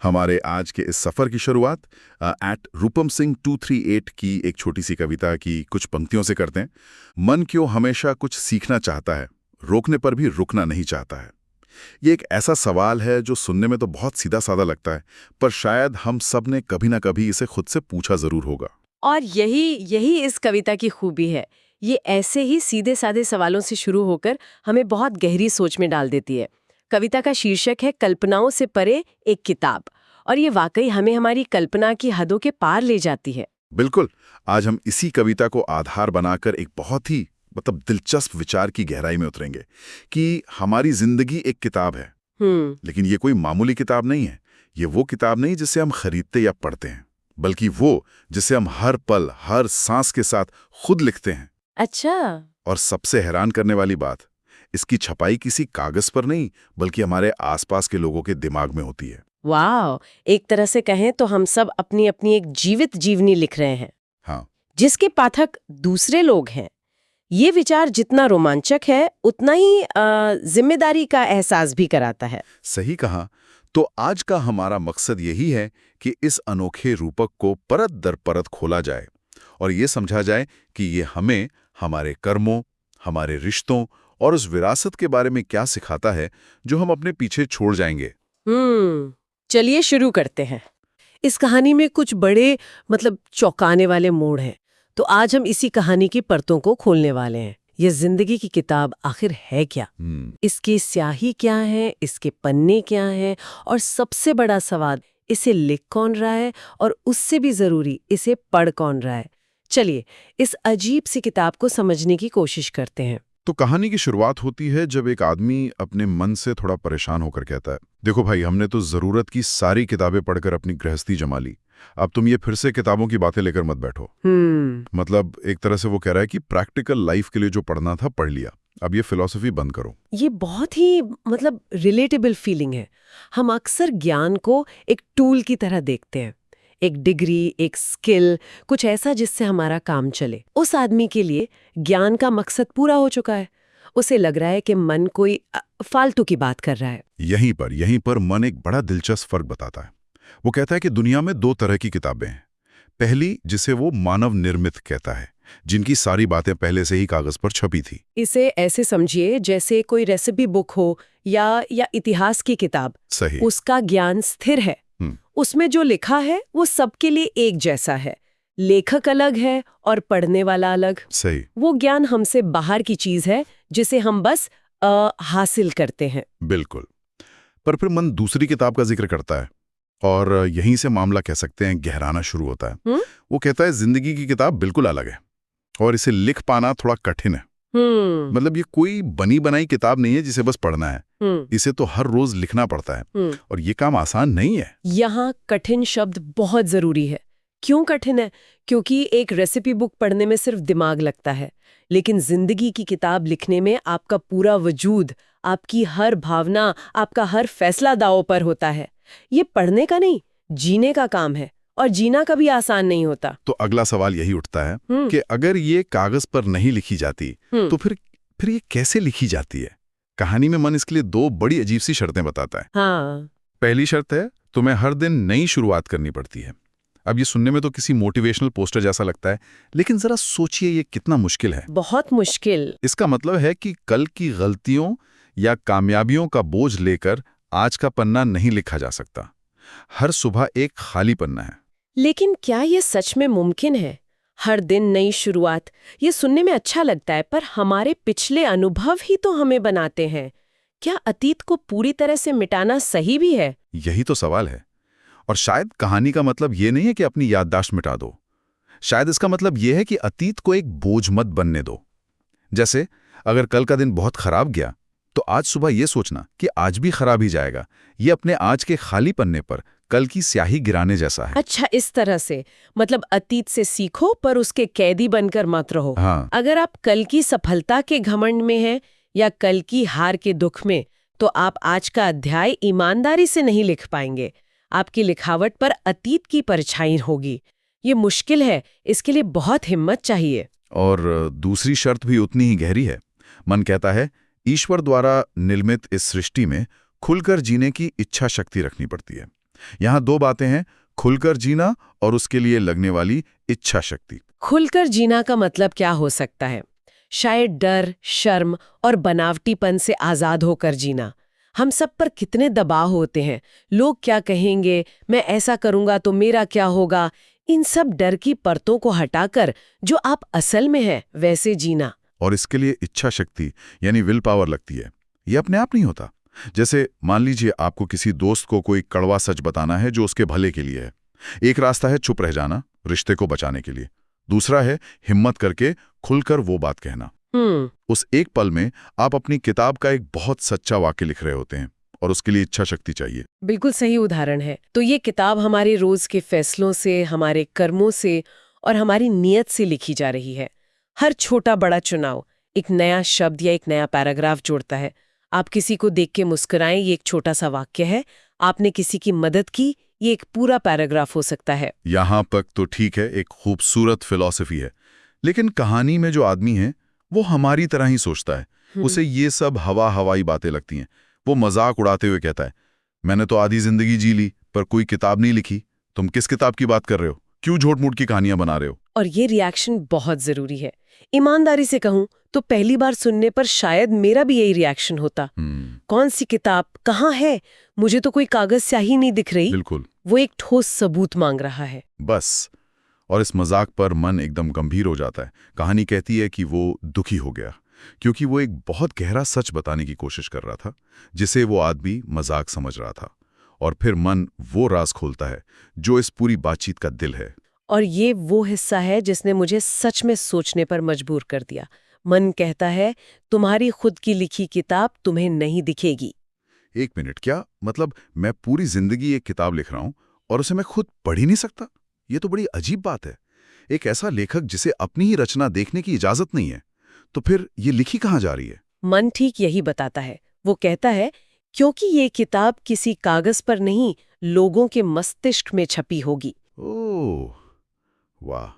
हमारे आज के इस सफ़र की शुरुआत एट रूपम सिंह 238 की एक छोटी सी कविता की कुछ पंक्तियों से करते हैं। मन क्यों हमेशा कुछ सीखना चाहता है, रोकने पर भी रुकना नहीं चाहता है। ये एक ऐसा सवाल है जो सुनने में तो बहुत सीधा साधा लगता है, पर शायद हम सब ने कभी ना कभी इसे खुद से पूछा जरूर होगा। और यही यही इस कविता की खूबी है। ये ऐसे ही सीधे साधे सवालों से शुरू होकर हमें बहुत गहरी सोच में डाल देती है। कविता का शीर्षक है कल्पनाओं से परे एक किताब, और ये वाकई हमें हमारी कल्पना की हदों के पार ले जाती है। बिल्कुल, आज हम इसी कविता को आधार बनाकर एक बहुत ही दिलचस्प विचार की गहराई में उतरेंगे कि हमारी जिंदगी एक किताब है। लेकिन ये कोई मामूली किताब नहीं है। ये वो किताब नहीं जिसे हम खरीदते या पढ़ते हैं, बल्कि वो जिसे हम हर पल हर सांस के साथ खुद लिखते हैं। अच्छा। और सबसे हैरान करने वाली बात, इसकी छपाई किसी कागज पर नहीं बल्कि हमारे आसपास के लोगों के दिमाग में होती है। वाह, एक तरह से कहें तो हम सब अपनी अपनी एक जीवित जीवनी लिख रहे हैं। हाँ, जिसके पाठक दूसरे लोग हैं। ये विचार जितना रोमांचक है उतना ही जिम्मेदारी का एहसास भी कराता है। सही कहा। तो आज का हमारा मकसद यही है कि इस अनोखे रूपक को परत दर परत खोला जाए और ये समझा जाए कि ये हमें हमारे कर्मों, हमारे रिश्तों और उस विरासत के बारे में क्या सिखाता है जो हम अपने पीछे छोड़ जाएंगे। चलिए शुरू करते हैं। इस कहानी में कुछ बड़े चौंकाने वाले मोड़ हैं, तो आज हम इसी कहानी की परतों को खोलने वाले हैं। ये जिंदगी की किताब आखिर है क्या? इसकी स्याही क्या है, इसके पन्ने क्या हैं, और सबसे बड़ा सवाल, इसे लिख कौन रहा है, और उससे भी जरूरी, इसे पढ़ कौन रहा है। चलिए इस अजीब सी किताब को समझने की कोशिश करते हैं। तो कहानी की शुरुआत होती है जब एक आदमी अपने मन से थोड़ा परेशान होकर कहता है, देखो भाई, हमने तो जरूरत की सारी किताबें पढ़कर अपनी गृहस्थी जमा ली, अब तुम ये फिर से किताबों की बातें लेकर मत बैठो। एक तरह से वो कह रहा है कि प्रैक्टिकल लाइफ के लिए जो पढ़ना था पढ़ लिया, अब ये फिलॉसफी बंद करो। ये बहुत ही रिलेटेबल फीलिंग है। हम अक्सर ज्ञान को एक टूल की तरह देखते हैं, एक डिग्री, एक स्किल, कुछ ऐसा जिससे हमारा काम चले। उस आदमी के लिए ज्ञान का मकसद पूरा हो चुका है। उसे लग रहा है कि मन कोई फालतू की बात कर रहा है। यहीं पर मन एक बड़ा दिलचस्प फर्क बताता है। वो कहता है कि दुनिया में दो तरह की किताबें हैं। पहली, जिसे वो मानव निर्मित कहता है, जिनकी सारी बातें पहले से ही कागज पर छपी थी। इसे ऐसे समझिए जैसे कोई रेसिपी बुक हो या इतिहास की किताब। सही। उसका ज्ञान स्थिर है। उसमें जो लिखा है वो सबके लिए एक जैसा है। लेखक अलग है और पढ़ने वाला अलग। सही। वो ज्ञान हमसे बाहर की चीज है जिसे हम बस हासिल करते हैं। बिल्कुल। पर फिर मन दूसरी किताब का जिक्र करता है और यहीं से मामला कह सकते हैं गहराना शुरू होता है। वो कहता है जिंदगी की किताब बिल्कुल अलग है और इसे लिख पाना थोड़ा कठिन है। ये कोई बनी बनाई किताब नहीं है जिसे बस पढ़ना है। इसे तो हर रोज लिखना पड़ता है और ये काम आसान नहीं है। यहाँ कठिन शब्द बहुत जरूरी है। क्यों कठिन है? क्योंकि एक रेसिपी बुक पढ़ने में सिर्फ दिमाग लगता है, लेकिन जिंदगी की किताब लिखने में आपका पूरा वजूद, आपकी हर भावना, आपका हर फैसला दांव पर होता है। ये पढ़ने का नहीं, जीने का काम है, और जीना कभी आसान नहीं होता। तो अगला सवाल यही उठता है कि अगर ये कागज पर नहीं लिखी जाती तो फिर ये कैसे लिखी जाती है? कहानी में मन इसके लिए दो बड़ी अजीब सी शर्तें बताता है। हाँ। पहली शर्त है, तुम्हें हर दिन नई शुरुआत करनी पड़ती है। अब ये सुनने में तो किसी मोटिवेशनल पोस्टर जैसा लगता है, लेकिन जरा सोचिए ये कितना मुश्किल है। बहुत मुश्किल। इसका मतलब है कि कल की गलतियों या कामयाबियों का बोझ लेकर आज का पन्ना नहीं लिखा जा सकता। हर सुबह एक खाली पन्ना है। लेकिन क्या ये सच में मुमकिन है? हर दिन नई शुरुआत, ये सुनने में अच्छा लगता है, पर हमारे पिछले अनुभव ही तो हमें बनाते हैं। क्या अतीत को पूरी तरह से मिटाना सही भी है? यही तो सवाल है। और शायद कहानी का मतलब ये नहीं है कि अपनी याददाश्त मिटा दो। शायद इसका मतलब ये है कि अतीत को एक बोझ मत बनने दो। जैसे अगर कल का दिन बहुत खराब गया तो आज सुबह ये सोचना कि आज भी खराब ही जाएगा, ये अपने आज के खाली पन्ने पर कल की स्याही गिराने जैसा है। अच्छा, इस तरह से अतीत से सीखो पर उसके कैदी बनकर मत रहो। हाँ। अगर आप कल की सफलता के घमंड में हैं या कल की हार के दुख में, तो आप आज का अध्याय ईमानदारी से नहीं लिख पाएंगे। आपकी लिखावट पर अतीत की परछाई होगी। ये मुश्किल है, इसके लिए बहुत हिम्मत चाहिए। और दूसरी शर्त भी उतनी ही गहरी है। मन कहता है ईश्वर द्वारा निर्मित इस सृष्टि में खुलकर जीने की इच्छा शक्ति रखनी पड़ती है। यहाँ दो बातें हैं, खुलकर जीना और उसके लिए लगने वाली इच्छा शक्ति। खुलकर जीना का मतलब क्या हो सकता है? शायद डर, शर्म और बनावटीपन से आजाद होकर जीना। हम सब पर कितने दबाव होते हैं, लोग क्या कहेंगे, मैं ऐसा करूंगा तो मेरा क्या होगा। इन सब डर की परतों को हटाकर जो आप असल में हैं वैसे जीना। और इसके लिए इच्छा शक्ति यानी विल पावर लगती है। ये अपने आप नहीं होता। जैसे मान लीजिए आपको किसी दोस्त को कोई कड़वा सच बताना है जो उसके भले के लिए है। एक रास्ता है चुप रह जाना, रिश्ते को बचाने के लिए। दूसरा है हिम्मत करके खुलकर वो बात कहना। उस एक पल में आप अपनी किताब का एक बहुत सच्चा वाक्य लिख रहे होते हैं और उसके लिए इच्छा शक्ति चाहिए। बिल्कुल सही उदाहरण है। तो ये किताब हमारे रोज के फैसलों से, हमारे कर्मों से और हमारी नीयत से लिखी जा रही है। हर छोटा बड़ा चुनाव एक नया शब्द या एक नया पैराग्राफ जोड़ता है। आप किसी को देख के मुस्कुराएं, ये एक छोटा सा वाक्य है। आपने किसी की मदद की, ये एक पूरा पैराग्राफ हो सकता है। यहां तक तो ठीक है, एक खूबसूरत फिलॉसफी है। लेकिन कहानी में जो आदमी है वो हमारी तरह ही सोचता है। उसे ये सब हवाई बातें लगती हैं। वो मजाक उड़ाते हुए कहता है, मैंने तो आधी जिंदगी जी ली पर कोई किताब नहीं लिखी। तुम किस किताब की बात कर रहे हो? क्यों झूठ-मूठ की कहानियां बना रहे हो? और ये रिएक्शन बहुत जरूरी है। ईमानदारी से कहूं तो पहली बार सुनने पर शायद मेरा भी यही रिएक्शन होता। कौन सी किताब, कहाँ है? मुझे तो कोई कागज स्याही नहीं दिख रही। बिल्कुल। वो एक ठोस सबूत मांग रहा है। बस। और इस मजाक पर मन एकदम गंभीर हो जाता है। कहानी कहती है कि वो दुखी हो गया क्योंकि वो एक बहुत गहरा सच बताने की कोशिश कर रहा था जिसे वो आदमी मजाक समझ रहा था। और फिर मन वो राज खोलता है जो इस पूरी बातचीत का दिल है। और ये वो हिस्सा है जिसने मुझे सच में सोचने पर मजबूर कर दिया। मन कहता है, तुम्हारी खुद की लिखी किताब तुम्हें नहीं दिखेगी। एक मिनट, क्या मतलब मैं पूरी जिंदगी एक किताब लिख रहा हूं और उसे मैं खुद पढ़ ही नहीं सकता? ये तो बड़ी अजीब बात है। एक ऐसा लेखक जिसे अपनी ही रचना देखने की इजाजत नहीं है, तो फिर ये लिखी कहाँ जा रही है? मन ठीक यही बताता है। वो कहता है, क्योंकि ये किताब किसी कागज पर नहीं, लोगों के मस्तिष्क में छपी होगी। ओह वाह,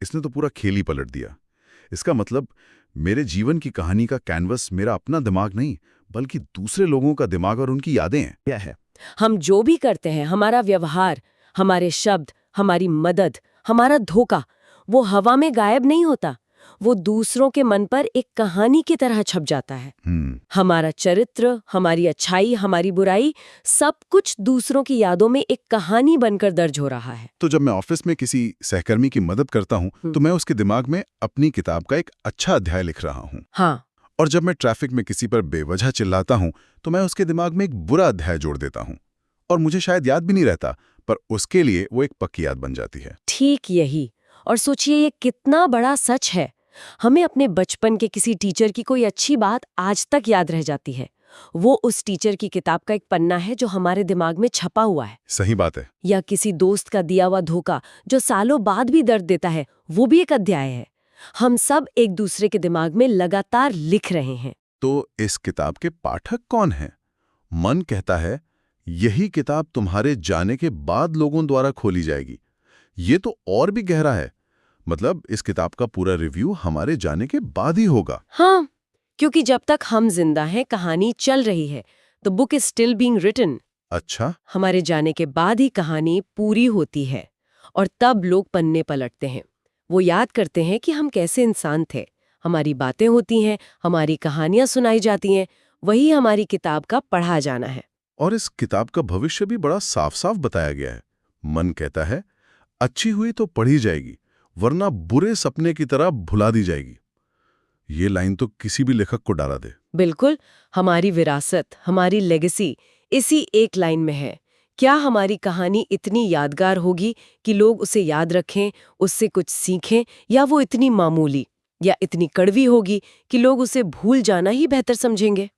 इसने तो पूरा खेल ही पलट दिया। इसका मतलब मेरे जीवन की कहानी का कैनवस मेरा अपना दिमाग नहीं बल्कि दूसरे लोगों का दिमाग और उनकी यादें हैं। क्या है? हम जो भी करते हैं, हमारा व्यवहार, हमारे शब्द, हमारी मदद, हमारा धोखा, वो हवा में गायब नहीं होता। वो दूसरों के मन पर एक कहानी की तरह छप जाता है। हमारा चरित्र, हमारी अच्छाई, हमारी बुराई, सब कुछ दूसरों की यादों में एक कहानी बनकर दर्ज हो रहा है। तो जब मैं ऑफिस में किसी सहकर्मी की मदद करता हूं तो मैं उसके दिमाग में अपनी किताब का एक अच्छा अध्याय लिख रहा हूं। हाँ। और जब मैं ट्रैफिक में किसी पर बेवजह चिल्लाता हूं तो मैं उसके दिमाग में एक बुरा अध्याय जोड़ देता हूं। और मुझे शायद याद भी नहीं रहता, पर उसके लिए वो एक पक्की याद बन जाती है। ठीक यही। और सोचिए ये कितना बड़ा सच है। हमें अपने बचपन के किसी टीचर की कोई अच्छी बात आज तक याद रह जाती है। वो उस टीचर की किताब का एक पन्ना है जो हमारे दिमाग में छपा हुआ है। सही बात है। या किसी दोस्त का दिया हुआ धोखा जो सालों बाद भी दर्द देता है, वो भी एक अध्याय है। हम सब एक दूसरे के दिमाग में लगातार लिख रहे हैं। तो इस किताब के पाठक कौन हैं? मन कहता है यही किताब तुम्हारे जाने के बाद लोगों द्वारा खोली जाएगी। ये तो और भी गहरा है। मतलब इस किताब का पूरा रिव्यू हमारे जाने के बाद ही होगा। हाँ, क्योंकि जब तक हम जिंदा हैं, कहानी चल रही है। The book is still being written. अच्छा। हमारे जाने के बाद ही कहानी पूरी होती है और तब लोग पन्ने पलटते हैं। वो याद करते हैं कि हम कैसे इंसान थे। हमारी बातें होती हैं, हमारी कहानियां सुनाई जाती हैं। वही हमारी किताब का पढ़ा जाना है। और इस किताब का भविष्य भी बड़ा साफ साफ बताया गया है। मन कहता है अच्छी हुई तो पढ़ी जाएगी, वरना बुरे सपने की तरह भुला दी जाएगी। ये लाइन तो किसी भी लेखक को डरा दे। बिल्कुल। हमारी विरासत, हमारी लेगेसी इसी एक लाइन में है। क्या हमारी कहानी इतनी यादगार होगी कि लोग उसे याद रखें, उससे कुछ सीखें, या वो इतनी मामूली या इतनी कड़वी होगी कि लोग उसे भूल जाना ही बेहतर समझेंगे?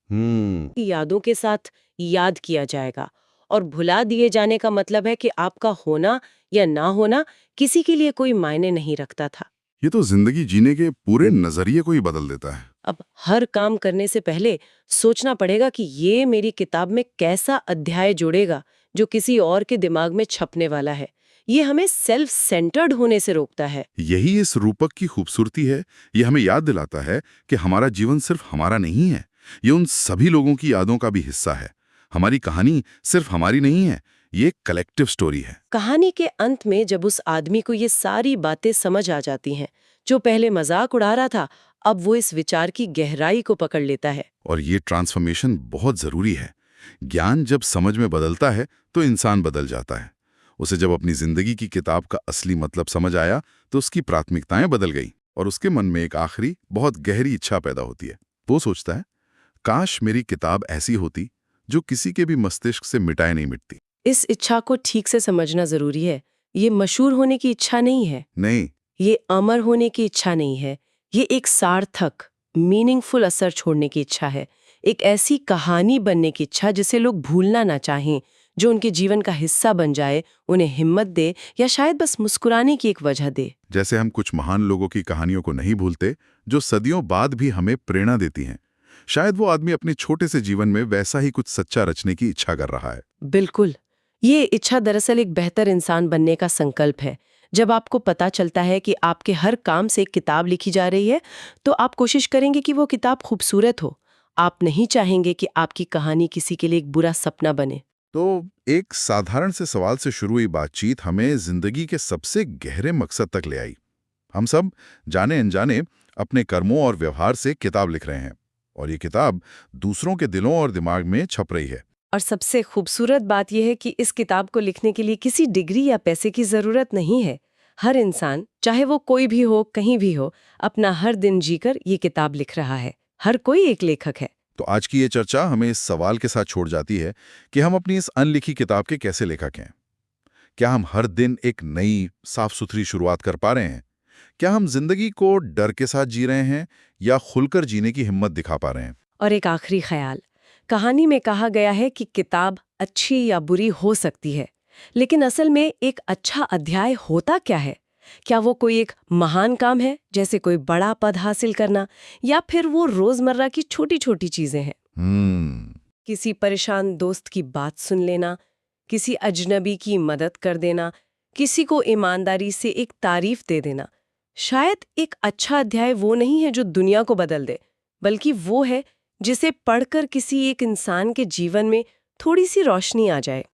यादों के साथ याद किया जाएगा। और भुला दिए जाने का मतलब है कि आपका होना या ना होना किसी के लिए कोई मायने नहीं रखता था। ये तो जिंदगी जीने के पूरे नजरिए को ही बदल देता है। अब हर काम करने से पहले सोचना पड़ेगा कि ये मेरी किताब में कैसा अध्याय जोड़ेगा जो किसी और के दिमाग में छपने वाला है। ये हमें सेल्फ सेंटर्ड होने से रोकता है। यही इस रूपक की खूबसूरती है। ये हमें याद दिलाता है कि हमारा जीवन सिर्फ हमारा नहीं है, ये उन सभी लोगों की यादों का भी हिस्सा है। हमारी कहानी सिर्फ हमारी नहीं है, ये एक कलेक्टिव स्टोरी है। कहानी के अंत में जब उस आदमी को ये सारी बातें समझ आ जाती हैं, जो पहले मजाक उड़ा रहा था, अब वो इस विचार की गहराई को पकड़ लेता है। और ये ट्रांसफॉर्मेशन बहुत जरूरी है। ज्ञान जब समझ में बदलता है तो इंसान बदल जाता है। उसे जब अपनी जिंदगी की किताब का असली मतलब समझ आया तो उसकी प्राथमिकताएं बदल गई और उसके मन में एक आखिरी बहुत गहरी इच्छा पैदा होती है। वो सोचता है, काश मेरी किताब ऐसी होती जो किसी के भी मस्तिष्क से मिटाए नहीं मिटती। इस इच्छा को ठीक से समझना जरूरी है। ये मशहूर होने की इच्छा नहीं है, नहीं, ये अमर होने की इच्छा नहीं है, ये एक सार्थक, मीनिंगफुल असर छोड़ने की इच्छा है। एक ऐसी कहानी बनने की इच्छा जिसे लोग भूलना ना चाहें, जो उनके जीवन का हिस्सा बन जाए, उन्हें हिम्मत दे या शायद बस मुस्कुराने की एक वजह दे। जैसे हम कुछ महान लोगों की कहानियों को नहीं भूलते जो सदियों बाद भी हमें प्रेरणा देती हैं। शायद वो आदमी अपने छोटे से जीवन में वैसा ही कुछ सच्चा रचने की इच्छा कर रहा है। बिल्कुल, ये इच्छा दरअसल एक बेहतर इंसान बनने का संकल्प है। जब आपको पता चलता है कि आपके हर काम से एक किताब लिखी जा रही है, तो आप कोशिश करेंगे कि वो किताब खूबसूरत हो। आप नहीं चाहेंगे कि आपकी कहानी किसी के लिए एक बुरा सपना बने। तो एक साधारण से सवाल से शुरू हुई बातचीत हमें जिंदगी के सबसे गहरे मकसद तक ले आई। हम सब जाने अनजाने अपने कर्मों और व्यवहार से किताब लिख रहे हैं और ये किताब दूसरों के दिलों और दिमाग में छप रही है। और सबसे खूबसूरत बात यह है कि इस किताब को लिखने के लिए किसी डिग्री या पैसे की जरूरत नहीं है। हर इंसान, चाहे वो कोई भी हो, कहीं भी हो, अपना हर दिन जीकर ये किताब लिख रहा है। हर कोई एक लेखक है। तो आज की ये चर्चा हमें इस सवाल के साथ छोड़ जाती है कि हम अपनी इस अनलिखी किताब के कैसे लेखक हैं। क्या हम हर दिन एक नई साफ सुथरी शुरुआत कर पा रहे हैं? क्या हम जिंदगी को डर के साथ जी रहे हैं या खुलकर जीने की हिम्मत दिखा पा रहे हैं? और एक आखिरी ख्याल, कहानी में कहा गया है कि किताब अच्छी या बुरी हो सकती है, लेकिन असल में एक अच्छा अध्याय होता क्या है? क्या वो कोई एक महान काम है, जैसे कोई बड़ा पद हासिल करना, या फिर वो रोजमर्रा की छोटी छोटी चीजें हैं? किसी परेशान दोस्त की बात सुन लेना, किसी अजनबी की मदद कर देना, किसी को ईमानदारी से एक तारीफ दे देना। शायद एक अच्छा अध्याय वो नहीं है जो दुनिया को बदल दे, बल्कि वो है जिसे पढ़कर किसी एक इंसान के जीवन में थोड़ी सी रोशनी आ जाए।